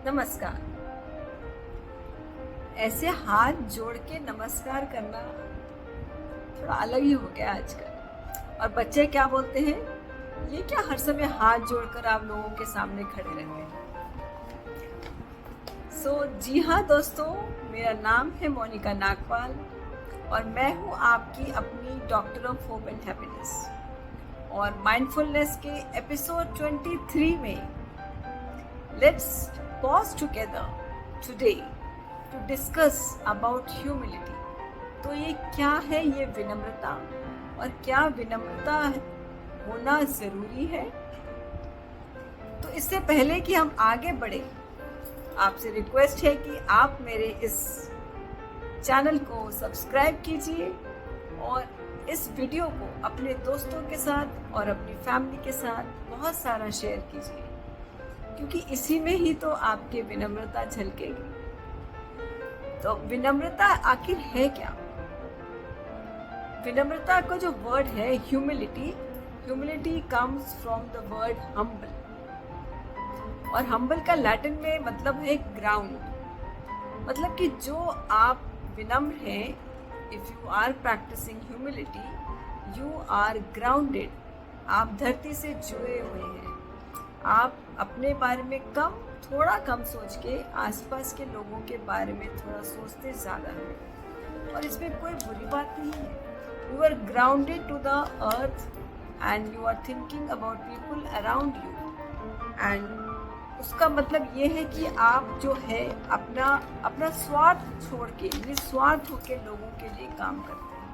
नमस्कार। ऐसे हाथ जोड़ के नमस्कार करना थोड़ा अलग ही हो गया आजकल। और बच्चे क्या बोलते हैं, ये क्या हर समय हाथ जोड़कर आप लोगों के सामने खड़े रहते हैं। जी हाँ दोस्तों, मेरा नाम है मोनिका नागपाल और मैं हूँ आपकी अपनी doctor of hope and happiness. और माइंडफुलनेस के एपिसोड 23 में let's pause together today to discuss about humility। तो ये क्या है, ये विनम्रता, और क्या विनम्रता होना ज़रूरी है। तो इससे पहले कि हम आगे बढ़े, आपसे रिक्वेस्ट है कि आप मेरे इस चैनल को सब्सक्राइब कीजिए और इस वीडियो को अपने दोस्तों के साथ और अपनी फैमिली के साथ बहुत सारा शेयर कीजिए, क्योंकि इसी में ही तो आपकी विनम्रता झलकेगी। तो विनम्रता आखिर है क्या? विनम्रता का जो वर्ड है humility comes from the word humble, और हम्बल का लैटिन में मतलब है ग्राउंड। मतलब कि जो आप विनम्र हैं, if you are practising humility you are grounded. आप धरती से जुड़े हुए हैं। आप अपने बारे में थोड़ा कम सोच के आसपास के लोगों के बारे में थोड़ा सोचते ज़्यादा हैं, और इसमें कोई बुरी बात नहीं है। You are grounded to the earth and you are thinking about people around you, and उसका मतलब ये है कि आप जो है अपना स्वार्थ छोड़ के निस्वार्थ होकर लोगों के लिए काम करते हैं।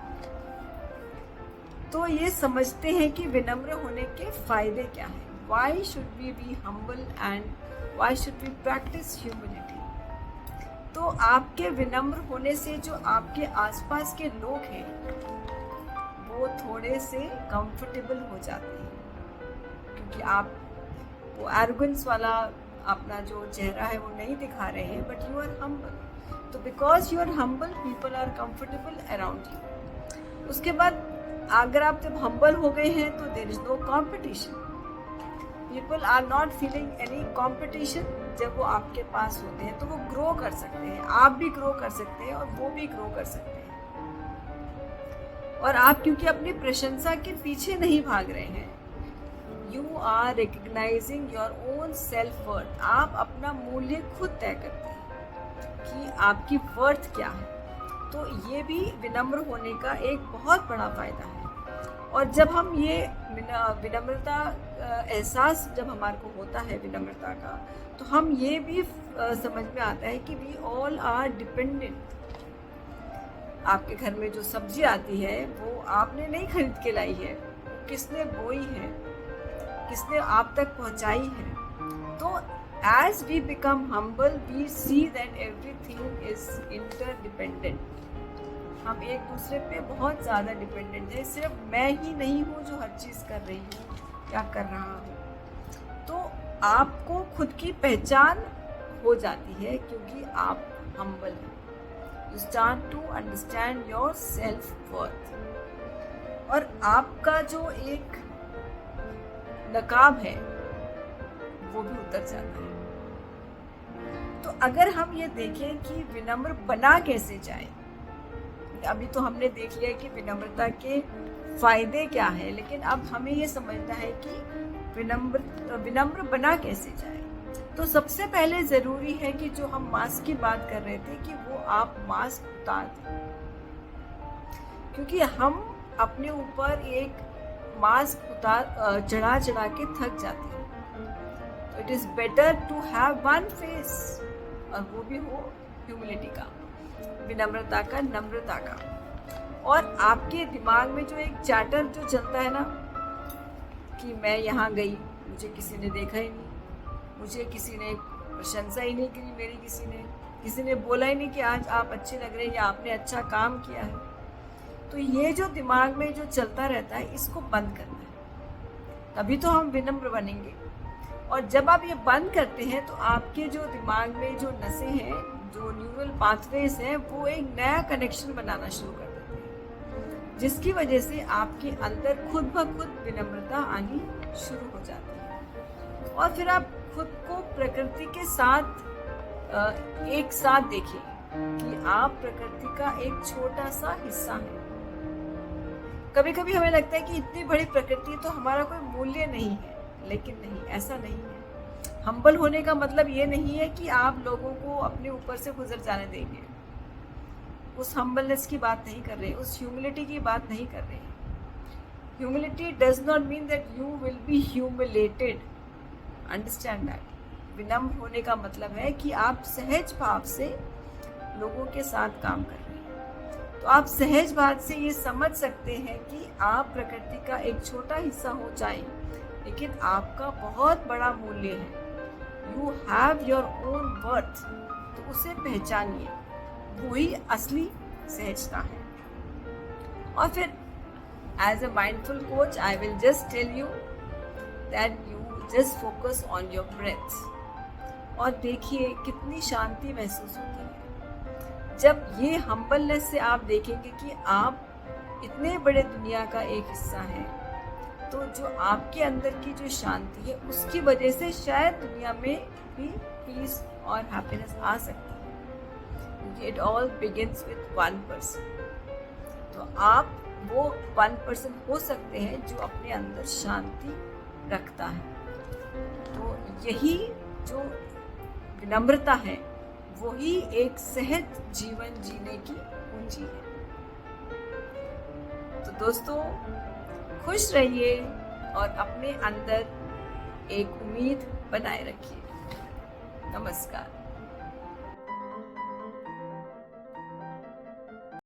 तो ये समझते हैं कि विनम्र होने के फायदे क्या हैं। Why should we be humble and why should we practice humility? तो आपके विनम्र होने से जो आपके आसपास के लोग हैं वो थोड़े से कंफर्टेबल हो जाते हैं, क्योंकि आप वो एरोगेंस वाला अपना जो चेहरा है वो नहीं दिखा रहे हैं, बट यू आर हम्बल। तो because you are humble people are comfortable around you. उसके बाद अगर आप जब हम्बल हो गए हैं तो there is no competition. People are not feeling any competition. जब वो आपके पास होते हैं तो वो ग्रो कर सकते हैं, आप भी ग्रो कर सकते हैं और वो भी ग्रो कर सकते हैं। और आप क्योंकि अपनी प्रशंसा के पीछे नहीं भाग रहे हैं, you are recognising your own self worth. आप अपना मूल्य खुद तय करते हैं कि आपकी वर्थ क्या है। तो ये भी विनम्र होने का एक बहुत बड़ा फायदा है। और जब हम ये विनम्रता एहसास जब हमारे को होता है विनम्रता का, तो हम ये भी समझ में आता है कि वी ऑल आर डिपेंडेंट। आपके घर में जो सब्जी आती है वो आपने नहीं खरीद के लाई है, किसने बोई है, किसने आप तक पहुंचाई है। तो as we become humble we see that everything is interdependent. हम एक दूसरे पे बहुत ज़्यादा डिपेंडेंट है। सिर्फ मैं ही नहीं हूँ जो हर चीज़ कर रही हूँ या कर रहा हूँ। तो आपको खुद की पहचान हो जाती है, क्योंकि आप हम्बल हैं। You start to understand your self worth, और आपका जो एक नकाब है वो भी उतर जाता है। तो अगर हम ये देखें कि विनम्र बना कैसे जाए, अभी तो हमने देख लिया कि विनम्रता के फायदे क्या है, लेकिन अब हमें ये समझना है कि विनम्र बना कैसे जाए। तो सबसे पहले ज़रूरी है कि जो हम मास्क की बात कर रहे थे कि वो आप मास्क उतार दें, क्योंकि हम अपने ऊपर एक मास्क चढ़ा के थक जाते हैं। तो it is better to have one face, और वो भी हो ह्यूमिलिटी का, विनम्रता का, नम्रता का। और आपके दिमाग में जो एक चैटर जो चलता है ना कि मैं यहाँ गई, मुझे किसी ने देखा ही नहीं, मुझे किसी ने प्रशंसा ही नहीं की, मेरी किसी ने बोला ही नहीं कि आज आप अच्छे लग रहे हैं या आपने अच्छा काम किया है। तो ये जो दिमाग में जो चलता रहता है, इसको बंद करना है, तभी तो हम विनम्र बनेंगे। और जब आप ये बंद करते हैं तो आपके जो दिमाग में जो नसें हैं, जो न्यूरल पाथवेज हैं, वो एक नया कनेक्शन बनाना शुरू कर देते हैं, जिसकी वजह से आपके अंदर खुद ब खुद विनम्रता आनी शुरू हो जाती है। और फिर आप खुद को प्रकृति के साथ एक साथ देखिए कि आप प्रकृति का एक छोटा सा हिस्सा है। कभी कभी हमें लगता है कि इतनी बड़ी प्रकृति तो हमारा कोई मूल्य नहीं है, लेकिन नहीं, ऐसा नहीं है। हम्बल होने का मतलब ये नहीं है कि आप लोगों को अपने ऊपर से गुजर जाने देंगे। उस हम्बलनेस की बात नहीं कर रहे, उस ह्यूमिलिटी की बात नहीं कर रहे। Humility does not mean that you will be humiliated, understand that. विनम्र होने का मतलब है कि आप सहज भाव से लोगों के साथ काम कर रहे हैं। तो आप सहज भाव से ये समझ सकते हैं कि आप प्रकृति का एक छोटा हिस्सा हो जाए, लेकिन आपका बहुत बड़ा मूल्य है। You have your own worth, तो उसे पहचानिए, वही असली सहजता है। और फिर as a mindful coach I will just tell you that you just focus on your breath और देखिए कितनी शांति महसूस होती है जब ये हम्बलनेस से आप देखेंगे कि आप इतने बड़े दुनिया का एक हिस्सा हैं। तो जो आपके अंदर की जो शांति है उसकी वजह से शायद दुनिया में भी पीस और हैप्पीनेस आ सकती है, क्योंकि it all begins with one person. तो आप वो 1% हो सकते हैं जो अपने अंदर शांति रखता है। तो यही जो विनम्रता है वही एक सहज जीवन जीने की कुंजी है। तो दोस्तों, खुश रहिए और अपने अंदर एक उम्मीद बनाए रखिए। नमस्कार।